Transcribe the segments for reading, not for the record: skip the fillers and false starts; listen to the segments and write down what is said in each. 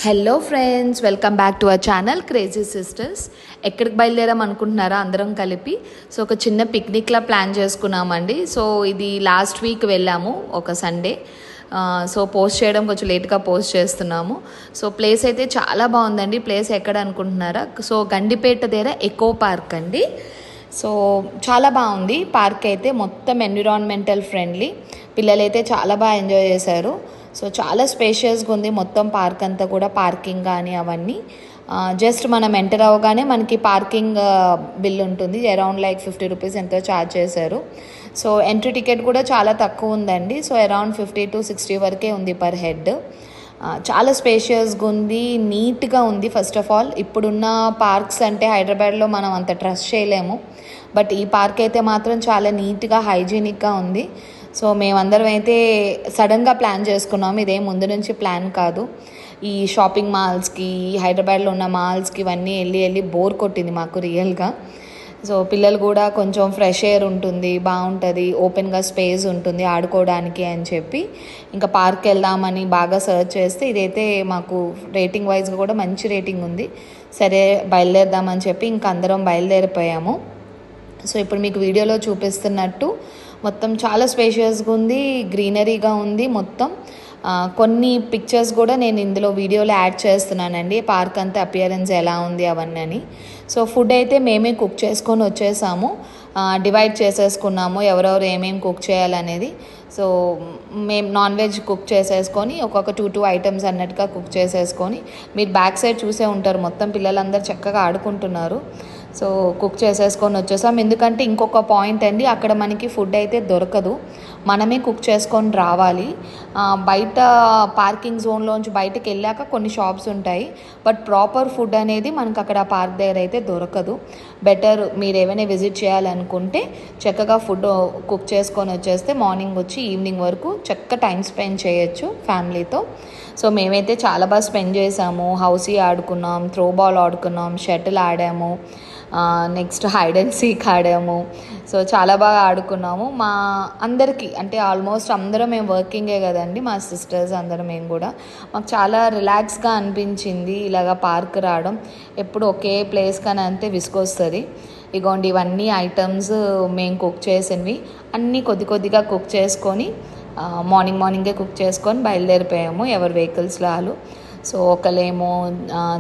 Hello friends, welcome back to our channel crazy sisters. ఎక్కడికి బయలుదేరాం అనుకుంటున్నారా? అందరం కలిపి ఒక చిన్న పిక్నిక్లా ప్లాన్ చేసుకున్నామండి. ఇది లాస్ట్ వీక్ వెళ్ళాము, ఒక సండే. పోస్ట్ చేయడం కొంచెం లేట్గా పోస్ట్ చేస్తున్నాము. ప్లేస్ అయితే చాలా బాగుందండి. ప్లేస్ ఎక్కడ అనుకుంటున్నారా? గండిపేట దగ్గర ఎకో పార్క్ అండి. చాలా బాగుంది పార్క్ అయితే. మొత్తం ఎన్విరాన్మెంటల్ ఫ్రెండ్లీ. పిల్లలైతే చాలా బాగా ఎంజాయ్ చేశారు. చాలా స్పేషియస్గా ఉంది మొత్తం పార్క్ అంతా కూడా. పార్కింగ్ కానీ అవన్నీ జస్ట్ మనం ఎంటర్ అవ్వగానే మనకి పార్కింగ్ బిల్ ఉంటుంది. అరౌండ్ లైక్ 50 రూపీస్ ఎంతో ఛార్జ్ చేశారు. ఎంట్రీ టికెట్ కూడా చాలా తక్కువ ఉందండి. అరౌండ్ 50 to 60 వరకే ఉంది పర్ హెడ్. చాలా స్పేషియస్గా ఉంది, నీట్గా ఉంది. ఫస్ట్ ఆఫ్ ఆల్ ఇప్పుడున్న పార్క్స్ అంటే హైదరాబాద్లో మనం అంత ట్రస్ట్ చేయలేము, బట్ ఈ పార్క్ అయితే మాత్రం చాలా నీట్గా హైజీనిక్గా ఉంది. మేమందరం అయితే సడన్గా ప్లాన్ చేసుకున్నాము. ఇదేం ముందు నుంచి ప్లాన్ కాదు. ఈ షాపింగ్ మాల్స్కి, హైదరాబాద్లో ఉన్న మాల్స్కి ఇవన్నీ వెళ్ళి బోర్ కొట్టింది మాకు రియల్గా. పిల్లలు కూడా కొంచెం ఫ్రెష్ ఎయిర్ ఉంటుంది, బాగుంటుంది, ఓపెన్గా స్పేస్ ఉంటుంది ఆడుకోవడానికి అని చెప్పి ఇంకా పార్క్ వెళ్దామని బాగా సర్చ్ చేస్తే ఇదైతే మాకు రేటింగ్ వైజ్గా కూడా మంచి రేటింగ్ ఉంది. సరే బయలుదేరదామని చెప్పి ఇంకా అందరం బయలుదేరిపోయాము. ఇప్పుడు మీకు వీడియోలో చూపిస్తున్నట్టు మొత్తం చాలా స్పేషియస్గా ఉంది, గ్రీనరీగా ఉంది మొత్తం. కొన్ని పిక్చర్స్ కూడా నేను ఇందులో వీడియోలో యాడ్ చేస్తున్నానండి, పార్క్ అంతా అపియరెన్స్ ఎలా ఉంది అవన్నీ. ఫుడ్ అయితే మేమే కుక్ చేసుకొని వచ్చేసాము. డివైడ్ చేసేసుకున్నాము ఎవరెవరు ఏమేమి కుక్ చేయాలనేది. మేము నాన్ వెజ్ కుక్ చేసేసుకొని ఒక్కొక్క 2 ఐటమ్స్ అన్నట్టుగా కుక్ చేసేసుకొని, మీరు బ్యాక్ సైడ్ చూసే ఉంటారు మొత్తం పిల్లలందరూ చక్కగా ఆడుకుంటున్నారు. కుక్ చేసేసుకొని వచ్చేసాం. ఎందుకంటే ఇంకొక పాయింట్ అండి, అక్కడ మనకి ఫుడ్ అయితే దొరకదు, మనమే కుక్ చేసుకొని రావాలి. బయట పార్కింగ్ జోన్లోంచి బయటకు వెళ్ళాక కొన్ని షాప్స్ ఉంటాయి, బట్ ప్రాపర్ ఫుడ్ అనేది మనకు అక్కడ పార్క్ దగ్గర అయితే దొరకదు. బెటర్ మీరు ఏమైనా విజిట్ చేయాలనుకుంటే చక్కగా ఫుడ్ కుక్ చేసుకొని వచ్చేస్తే మార్నింగ్ వచ్చి ఈవినింగ్ వరకు చక్కగా టైం స్పెండ్ చేయొచ్చు ఫ్యామిలీతో. మేమైతే చాలా బాగా స్పెండ్ చేసాము. హౌసీ ఆడుకున్నాం, త్రో బాల్ ఆడుకున్నాం, షటిల్ ఆడాము, నెక్స్ట్ హైడ్ అండ్ సీక్ ఆడాము. చాలా బాగా ఆడుకున్నాము. మా అందరికీ అంటే ఆల్మోస్ట్ అందరం మేము వర్కింగే కదండి, మా సిస్టర్స్ అందరం మేము కూడా. మాకు చాలా రిలాక్స్గా అనిపించింది ఇలాగ పార్క్ రావడం. ఎప్పుడు ఒకే ప్లేస్ కానీ అంతే విసుకొస్తుంది. ఇగోండి ఇవన్నీ ఐటమ్స్ మేము కుక్ చేసినవి అన్నీ కొద్దిగా కుక్ చేసుకొని మార్నింగే కుక్ చేసుకొని బయలుదేరిపోయాము ఎవరి వెహికల్స్లో వాళ్ళు. ఒకళ్ళేమో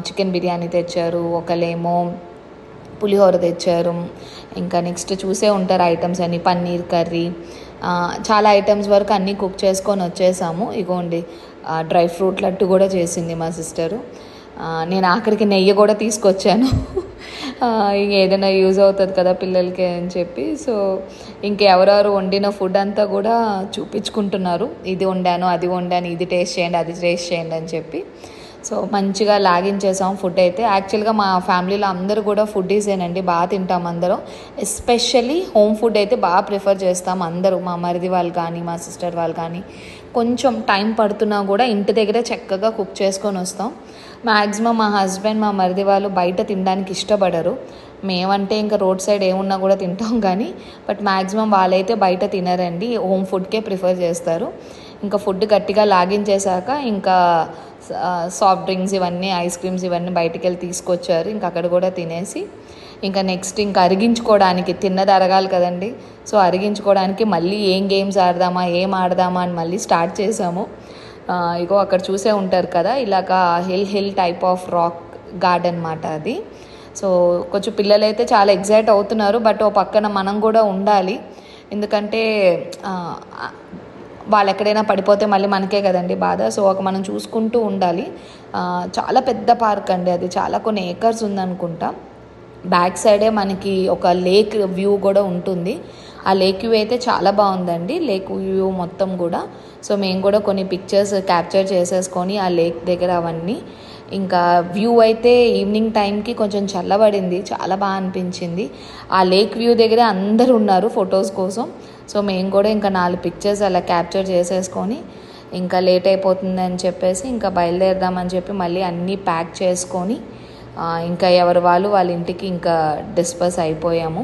చికెన్ బిర్యానీ తెచ్చారు, ఒకళ్ళేమో పులిహోర తెచ్చారు. ఇంకా నెక్స్ట్ చూసే ఉంటారు ఐటమ్స్ అన్నీ, పన్నీర్ కర్రీ, చాలా ఐటమ్స్ వరకు అన్నీ కుక్ చేసుకొని వచ్చేసాము. ఇగోండి డ్రై ఫ్రూట్ లడ్డు కూడా చేసింది మా సిస్టరు. నేను ఆఖరికి నెయ్యి కూడా తీసుకొచ్చాను, ఏదైనా యూజ్ అవుతుంది కదా పిల్లలకి అని చెప్పి. ఇంకెవరెవరు వండిన ఫుడ్ అంతా కూడా చూపించుకుంటున్నారు, ఇది వండాను, అది వండాను, ఇది టేస్ట్ చేయండి, అది టేస్ట్ చేయండి అని చెప్పి. మంచిగా లాగించేసాం ఫుడ్ అయితే. యాక్చువల్గా మా ఫ్యామిలీలో అందరూ కూడా ఫుడ్డీసేనండి, బాగా తింటాం అందరం. ఎస్పెషల్లీ హోమ్ ఫుడ్ అయితే బాగా ప్రిఫర్ చేస్తాం అందరూ. మా మరిది వాళ్ళు కానీ, మా సిస్టర్ వాళ్ళు కానీ, కొంచెం టైం పడుతున్నా కూడా ఇంటి దగ్గర చక్కగా కుక్ చేసుకొని వస్తాం. మ్యాక్సిమం మా హస్బెండ్, మా మరిది వాళ్ళు బయట తినడానికి ఇష్టపడరు. మేమంటే ఇంకా రోడ్ సైడ్ ఏమున్నా కూడా తింటాం కానీ, బట్ మ్యాక్సిమం వాళ్ళైతే బయట తినరండి, హోమ్ ఫుడ్కే ప్రిఫర్ చేస్తారు. ఇంకా ఫుడ్ గట్టిగా లాగించేశాక ఇంకా సాఫ్ట్ డ్రింక్స్ ఇవన్నీ, ఐస్ క్రీమ్స్ ఇవన్నీ బయటికి వెళ్ళి తీసుకొచ్చారు. ఇంకా అక్కడ కూడా తినేసి ఇంకా నెక్స్ట్ ఇంకా అరిగించుకోవడానికి, తిన్నది అరగాలి కదండి, అరిగించుకోవడానికి మళ్ళీ ఏం గేమ్స్ ఆడదామా, ఏం ఆడదామా అని మళ్ళీ స్టార్ట్ చేసాము. ఇగో అక్కడ చూసే ఉంటారు కదా, ఇలాగా hill type of rock garden అన్నమాట అది. కొంచెం పిల్లలైతే చాలా ఎగ్జైట్ అవుతున్నారు, బట్ ఓ పక్కన మనం కూడా ఉండాలి. ఎందుకంటే వాళ్ళు ఎక్కడైనా పడిపోతే మళ్ళీ మనకే కదండి బాధ. మనం చూసుకుంటూ ఉండాలి. చాలా పెద్ద పార్క్ అండి అది, చాలా కొన్ని ఏకర్స్ ఉందనుకుంటా. బ్యాక్ సైడే మనకి ఒక లేక్ వ్యూ కూడా ఉంటుంది. ఆ లేక్ వ్యూ అయితే చాలా బాగుందండి, లేక్ వ్యూ మొత్తం కూడా. మేము కూడా కొన్ని పిక్చర్స్ క్యాప్చర్ చేసేసుకొని ఆ లేక్ దగ్గర అవన్నీ. ఇంకా వ్యూ అయితే ఈవినింగ్ టైంకి కొంచెం చల్లబడింది, చాలా బాగా అనిపించింది. ఆ లేక్ వ్యూ దగ్గర అందరూ ఉన్నారు ఫొటోస్ కోసం. మేము కూడా ఇంకా 4 పిక్చర్స్ అలా క్యాప్చర్ చేసేసుకొని ఇంకా లేట్ అయిపోతుందని చెప్పేసి ఇంకా బయలుదేరదామని చెప్పి మళ్ళీ అన్నీ ప్యాక్ చేసుకొని ఇంకా ఎవరి వాళ్ళ ఇంటికి ఇంకా డిస్పర్స్ అయిపోయాము.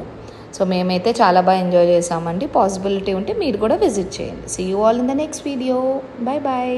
మేమైతే చాలా బాగా ఎంజాయ్ చేసామండి. పాసిబిలిటీ ఉంటే మీరు కూడా విజిట్ చేయండి. See you all in the next video. Bye bye.